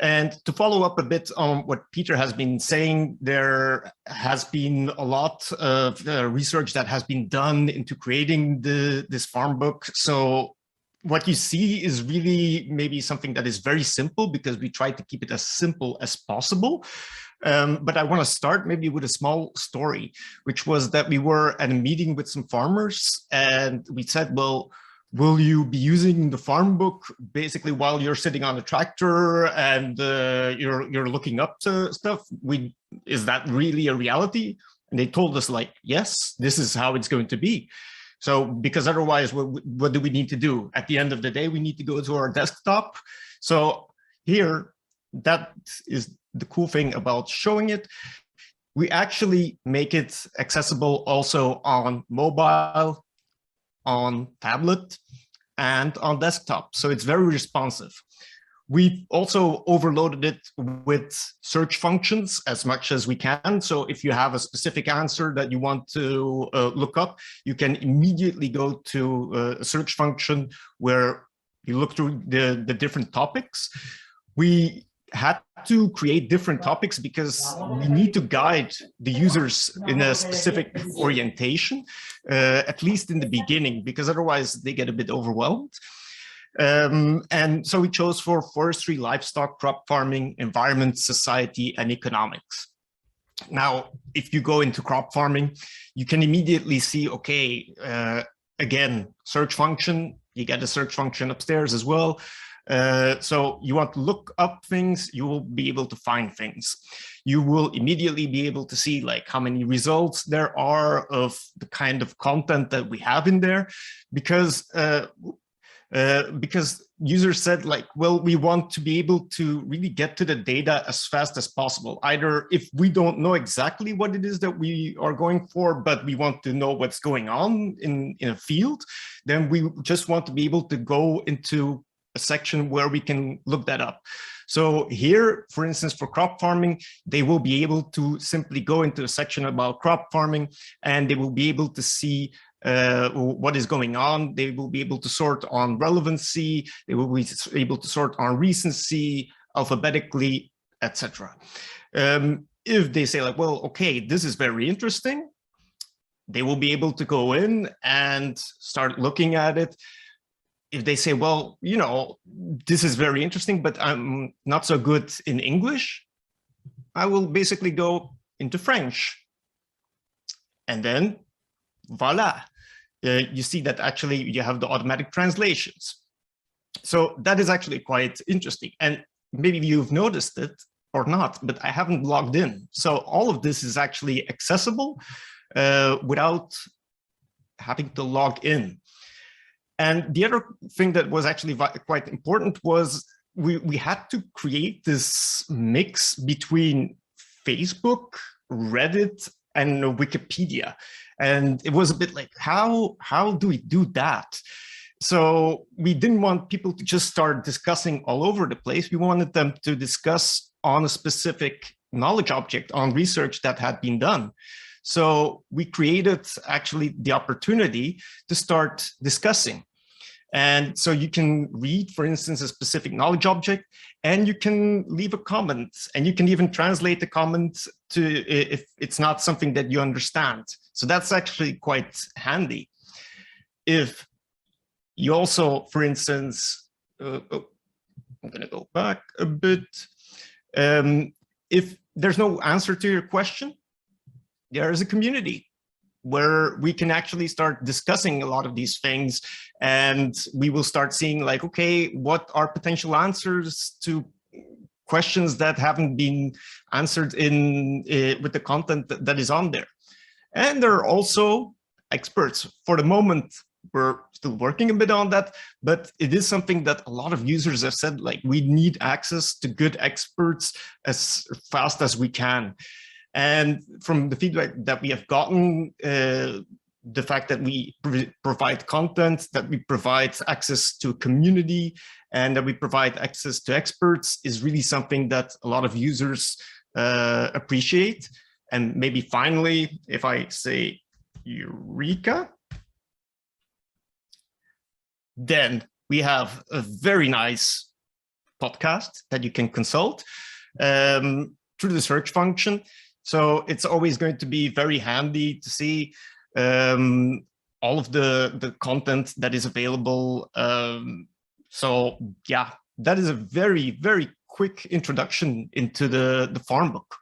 And to follow up a bit on what Peter has been saying, there has been a lot of research that has been done into creating this farm book. So what you see is really maybe something that is very simple, because we try to keep it as simple as possible. But I want to start maybe with a small story, which was that we were at a meeting with some farmers, and we said, well, will you be using the farm book basically while you're sitting on a tractor and you're looking up to stuff? Is that really a reality? And they told us, like, yes, this is how it's going to be. So because otherwise, what do we need to do? At the end of the day, we need to go to our desktop. So here, that is the cool thing about showing it. We actually make it accessible also on mobile, on tablet, and on desktop. So it's very responsive. We've also overloaded it with search functions as much as we can. So if you have a specific answer that you want to look up, you can immediately go to a search function where you look through the different topics. We had to create different topics because we need to guide the users in a specific orientation, at least in the beginning, because otherwise they get a bit overwhelmed. And so we chose for forestry, livestock, crop farming, environment, society, and economics. Now, if you go into crop farming, you can immediately see, okay, again, search function, you get a search function upstairs as well. So you want to look up things, you will be able to find things. You will immediately be able to see like how many results there are of the kind of content that we have in there, because users said like, well, we want to be able to really get to the data as fast as possible. Either if we don't know exactly what it is that we are going for, but we want to know what's going on in a field, then we just want to be able to go into a section where we can look that up. So here, for instance, for crop farming, they will be able to simply go into a section about crop farming, and they will be able to see what is going on. They will be able to sort on relevancy. They will be able to sort on recency, alphabetically, etc. If they say like, well, okay, this is very interesting, they will be able to go in and start looking at it. If they say, well, you know, this is very interesting, but I'm not so good in English, I will basically go into French. And then, voila, you see that actually you have the automatic translations. So that is actually quite interesting. And maybe you've noticed it or not, but I haven't logged in. So all of this is actually accessible without having to log in. And the other thing that was actually quite important was we had to create this mix between Facebook, Reddit, and Wikipedia. And it was a bit like, how do we do that? So we didn't want people to just start discussing all over the place. We wanted them to discuss on a specific knowledge object, on research that had been done. So we created actually the opportunity to start discussing. And so you can read, for instance, a specific knowledge object, and you can leave a comment, and you can even translate the comment to if it's not something that you understand. So that's actually quite handy. If you also, for instance, I'm going to go back a bit. If there's no answer to your question, there is a community where we can actually start discussing a lot of these things, and we will start seeing like, okay, what are potential answers to questions that haven't been answered in with the content that is on there. And there are also experts. For the moment, we're still working a bit on that, but it is something that a lot of users have said, like, we need access to good experts as fast as we can. And from the feedback that we have gotten, the fact that we provide content, that we provide access to a community, and that we provide access to experts is really something that a lot of users appreciate. And maybe finally, if I say EUREKA, then we have a very nice podcast that you can consult through the search function. So it's always going to be very handy to see all of the content that is available. So yeah, that is a very, very quick introduction into the farm book.